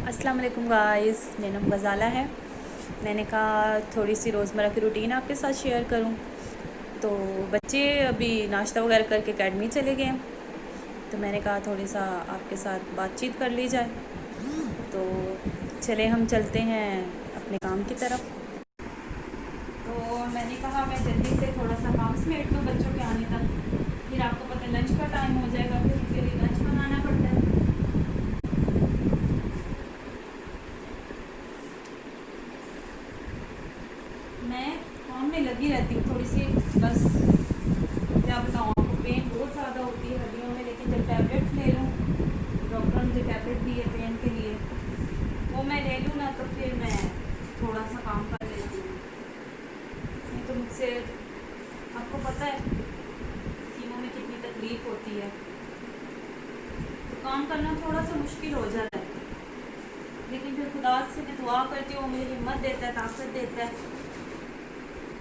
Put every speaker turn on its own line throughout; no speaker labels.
अस्सलाम वालेकुम गाइस, मेरा नाम गज़ाला है। मैंने कहा थोड़ी सी रोज़मर्रा की रूटीन आपके साथ शेयर करूं। तो बच्चे अभी नाश्ता वगैरह करके एकेडमी चले गए हैं, तो मैंने कहा थोड़ी सा आपके साथ बातचीत कर ली जाए। तो चले हम चलते हैं अपने काम की तरफ। तो मैंने कहा मैं जल्दी से थोड़ा सा काम समेट लूँ बच्चों के आने तक, फिर आपको पता है लंच का टाइम हो जाएगा, फिर उनके लिए लंच बनाना पड़ता है। मैं काम में लगी रहती हूँ थोड़ी सी, बस क्या बताऊँ आपको, पेन बहुत ज़्यादा होती है हड्डियों में। लेकिन जब टैबलेट ले लूँ, डॉक्टर ने मुझे टैबलेट दी है पेन के लिए, वो मैं ले लूँ ना, तो फिर मैं थोड़ा सा काम कर लेती हूँ। नहीं तो मुझसे, आपको पता है टीमों में कितनी तकलीफ़ होती है, तो काम करना थोड़ा सा मुश्किल हो जाता है। लेकिन फिर खुदा से मैं दुआ करती हूँ, मुझे हिम्मत देता है, ताकत देता है,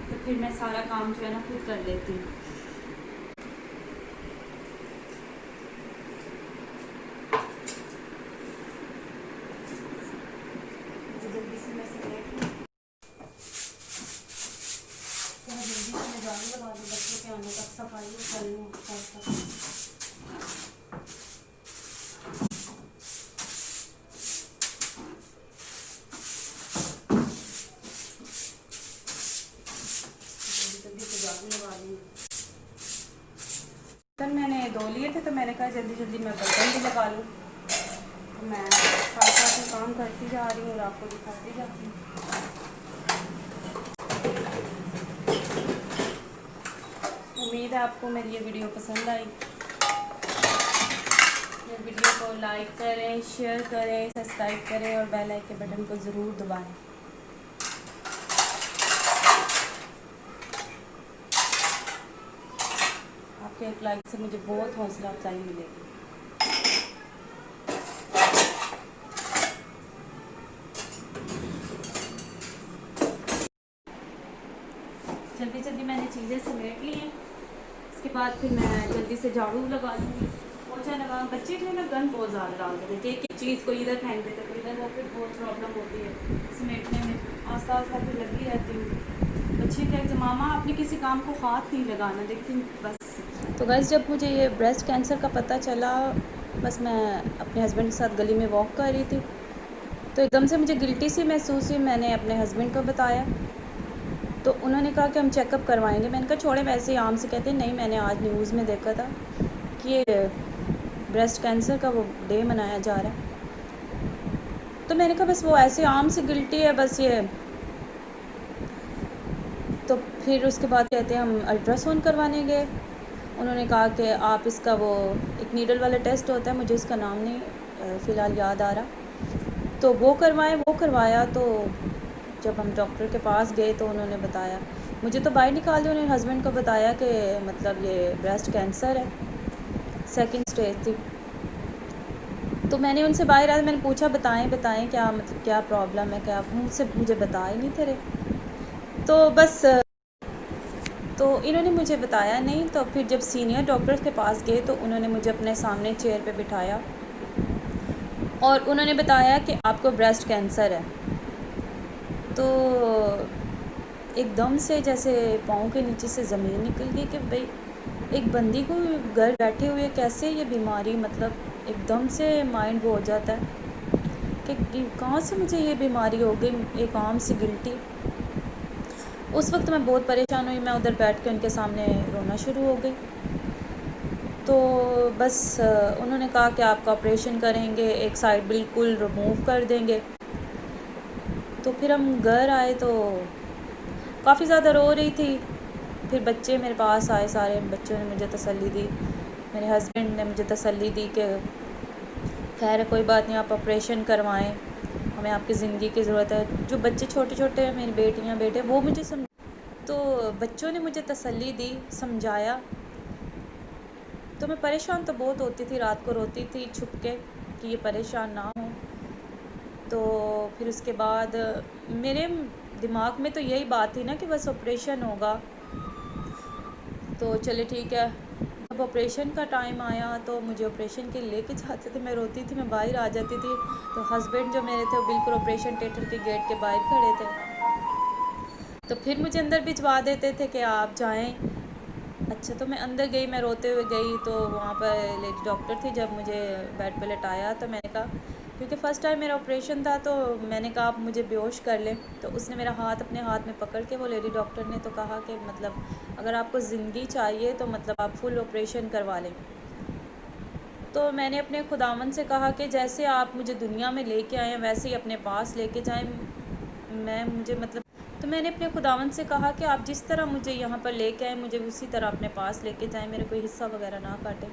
तो फिर मैं सारा काम जो है ना खुद कर लेती हूँ। तो जल्दी से मैं सिगरेट लूँ, तो जल्दी से मैं झाड़ू लगा दूँ, बच्चों के आने तक सफाई कर लूँ तक। जल्दी से झाड़ू लगा लूँ। बर्तन मैंने धो लिए थे, तो मैंने कहा जल्दी जल्दी मैं बर्तन भी लगा लूँ। तो मैं साथ साथ में काम करती जा रही हूँ और आपको दिखाती जाती हूँ। उम्मीद है आपको मेरी ये वीडियो पसंद आई। मेरे वीडियो को लाइक करें, शेयर करें, सब्सक्राइब करें और बेल आइकन के बटन को ज़रूर दबाएं। आपके एक लाइक से मुझे बहुत हौसला अफजाई मिलेगी। जल्दी जल्दी मैंने चीज़ें समेट ली हैं, इसके बाद फिर मैं जल्दी से झाड़ू लगा लूँगी, पोछा लगा। बच्चे जो है ना गंद बहुत ज़्यादा डालते थे, एक एक चीज़ को इधर फेंक देते थे इधर, वो फिर बहुत प्रॉब्लम होती है समेटने में। आस्ता आस्ता फिर लगी रहती हूँ। बच्चे कहते मामा आपने किसी काम को हाथ नहीं लगाना, लेकिन बस। तो गाइस, जब मुझे ये ब्रेस्ट कैंसर का पता चला, बस मैं अपने हस्बैंड के साथ गली में वॉक कर रही थी, तो एकदम से मुझे गिल्टी सी महसूस हुई। मैंने अपने हस्बैंड को बताया, तो उन्होंने कहा कि हम चेकअप करवाएंगे। मैंने कहा छोड़े, वैसे ही आम से कहते हैं। नहीं, मैंने आज न्यूज़ में देखा था कि ये ब्रेस्ट कैंसर का वो डे मनाया जा रहा है, तो मैंने कहा बस वो ऐसे आम से गिल्टी है बस ये। तो फिर उसके बाद कहते हैं हम अल्ट्रासाउंड करवाने गए। उन्होंने कहा कि आप इसका वो एक नीडल वाला टेस्ट होता है, मुझे इसका नाम नहीं फ़िलहाल याद आ रहा, तो वो करवाया। तो जब हम डॉक्टर के पास गए तो उन्होंने बताया, मुझे तो बाहर निकाल दिया। उन्होंने हस्बैंड को बताया कि मतलब ये ब्रेस्ट कैंसर है, सेकंड स्टेज थी। तो मैंने उनसे बाहर आया, मैंने पूछा बताएं क्या मतलब क्या प्रॉब्लम है, क्या मुझसे मुझे बता ही नहीं थे रहे। तो बस तो इन्होंने मुझे बताया नहीं। तो फिर जब सीनियर डॉक्टर के पास गए तो उन्होंने मुझे अपने सामने चेयर पे बिठाया और उन्होंने बताया कि आपको ब्रेस्ट कैंसर है। तो एकदम से जैसे पाँव के नीचे से ज़मीन निकल गई कि भाई एक बंदी को घर बैठे हुए कैसे ये बीमारी, मतलब एकदम से माइंड वो हो जाता है कि कहाँ से मुझे ये बीमारी हो गई, एक आम सी गिल्टी। उस वक्त मैं बहुत परेशान हुई, मैं उधर बैठ के उनके सामने रोना शुरू हो गई। तो बस उन्होंने कहा कि आपका ऑपरेशन करेंगे, एक साइड बिल्कुल रिमूव कर देंगे। तो फिर हम घर आए तो काफ़ी ज़्यादा रो रही थी। फिर बच्चे मेरे पास आए, सारे बच्चों ने मुझे तसल्ली दी, मेरे हस्बैंड ने मुझे तसल्ली दी कि खैर कोई बात नहीं, आप ऑपरेशन करवाएं, हमें आपकी ज़िंदगी की ज़रूरत है। जो बच्चे छोटे छोटे हैं, मेरी बेटियां बेटे, वो मुझे तो बच्चों ने मुझे तसल्ली दी, समझाया। तो मैं परेशान तो बहुत होती थी, रात को रोती थी छुप के कि ये परेशान ना हो। तो फिर उसके बाद मेरे दिमाग में तो यही बात थी ना कि बस ऑपरेशन होगा, तो चले ठीक है। जब ऑपरेशन का टाइम आया तो मुझे ऑपरेशन के लेके जाते थे, मैं रोती थी, मैं बाहर आ जाती थी, तो हस्बैंड जो मेरे थे वो बिल्कुल ऑपरेशन थिएटर के गेट के बाहर खड़े थे, तो फिर मुझे अंदर भिजवा देते थे कि आप जाएं। अच्छा, तो मैं अंदर गई, मैं रोते हुए गई, तो वहाँ पर लेडी डॉक्टर थी। जब मुझे बेड पे लेटाया तो मैंने कहा, क्योंकि फ़र्स्ट टाइम मेरा ऑपरेशन था, तो मैंने कहा आप मुझे बेहोश कर लें। तो उसने मेरा हाथ अपने हाथ में पकड़ के, वो लेडी डॉक्टर ने तो कहा कि मतलब अगर आपको ज़िंदगी चाहिए तो मतलब आप फुल ऑपरेशन करवा लें। तो मैंने अपने खुदावंद से कहा कि जैसे आप मुझे दुनिया में लेके आए हैं वैसे ही अपने पास लेके जाएं। मैं मुझे मतलब तो मैंने अपने खुदावंद से कहा कि आप जिस तरह मुझे यहाँ पर लेके आए मुझे उसी तरह अपने पास लेके जाएं, मेरे कोई हिस्सा वगैरह ना काटें।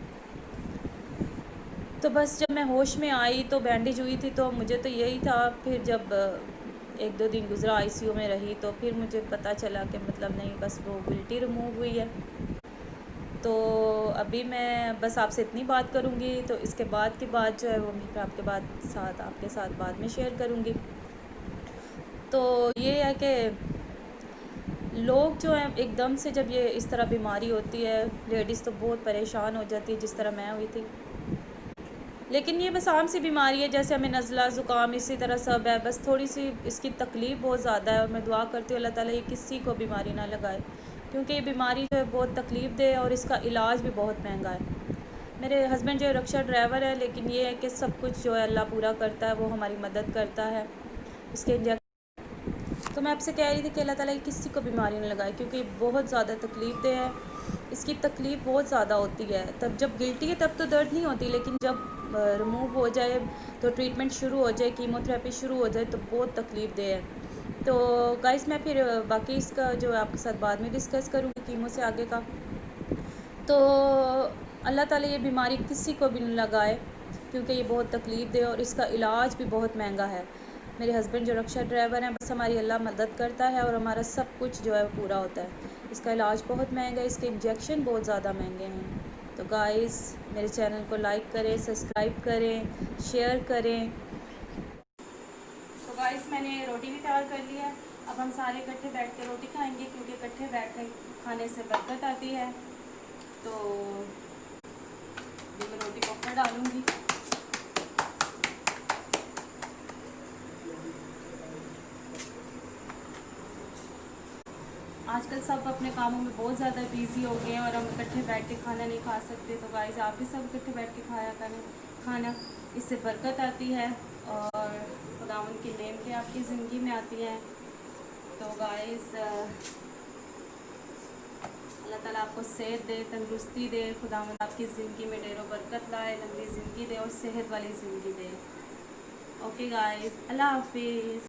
तो बस जब मैं होश में आई तो बैंडेज हुई थी, तो मुझे तो यही था। फिर जब 1-2 दिन गुजरा आईसीयू में रही, तो फिर मुझे पता चला कि मतलब नहीं, बस वो गिल्टी रिमूव हुई है। तो अभी मैं बस आपसे इतनी बात करूँगी, तो इसके बाद की बात जो है वो मैं आपके साथ बाद में शेयर करूँगी। तो ये है कि लोग जो हैं एकदम से जब ये इस तरह बीमारी होती है, लेडीज़ तो बहुत परेशान हो जाती है, जिस तरह मैं हुई थी। लेकिन ये बस आम सी बीमारी है, जैसे हमें नज़ला ज़ुकाम इसी तरह सब है, बस थोड़ी सी इसकी तकलीफ़ बहुत ज़्यादा है। और मैं दुआ करती हूँ अल्लाह ताला ये किसी को बीमारी ना लगाए, क्योंकि ये बीमारी जो है बहुत तकलीफ़ दे और इसका इलाज भी बहुत महंगा है। मेरे हस्बैंड जो है रिक्शा ड्राइवर है, लेकिन ये है कि सब कुछ जो है अल्लाह पूरा करता है, वो हमारी मदद करता है। इसके इंजेक्शन तो मैं आपसे कह रही थी कि अल्लाह ताला किसी को बीमारी ना लगाए, क्योंकि बहुत ज़्यादा तकलीफ़ दे है। इसकी तकलीफ़ बहुत ज़्यादा होती है। तब जब गिल्टी है तब तो दर्द नहीं होती, लेकिन जब रिमूव हो जाए तो ट्रीटमेंट शुरू हो जाए, कीमोथेरेपी शुरू हो जाए, तो बहुत तकलीफ़ दे है। तो गाइस मैं फिर बाकी इसका जो है आपके साथ बाद में डिस्कस करूँगी कीमो से आगे का। तो अल्लाह ताला ये बीमारी किसी को भी न लगाए, क्योंकि ये बहुत तकलीफ़ दे और इसका इलाज भी बहुत महंगा है। मेरे हस्बैंड जो रिक्शा ड्राइवर हैं, बस हमारी अल्लाह मदद करता है और हमारा सब कुछ जो है पूरा होता है। इसका इलाज बहुत महंगा है, इसके इंजेक्शन बहुत ज़्यादा महंगे हैं। तो गाइस मेरे चैनल को लाइक करें, सब्सक्राइब करें, शेयर करें। तो गाइस मैंने रोटी भी तैयार कर ली है। अब हम सारे इकट्ठे बैठ के रोटी खाएंगे, क्योंकि इकट्ठे बैठ के खाने से बरकत आती है। तो मैं रोटी को ऊपर डालूँगी। आजकल सब अपने कामों में बहुत ज़्यादा बिजी हो गए हैं और हम इकट्ठे बैठ के खाना नहीं खा सकते। तो गाइस आप भी सब इकट्ठे बैठ के खाया करें खाना, इससे बरकत आती है और खुदावंद की नेमतें आपकी ज़िंदगी में आती हैं। तो गाइस अल्लाह ताला आपको सेहत दे, तंदुरुस्ती दे, खुदावंद आपकी ज़िंदगी में ढेरों बरकत लाए, लंबी ज़िंदगी दे और सेहत वाली ज़िंदगी दे। ओके गाइस, अल्लाह हाफिज़।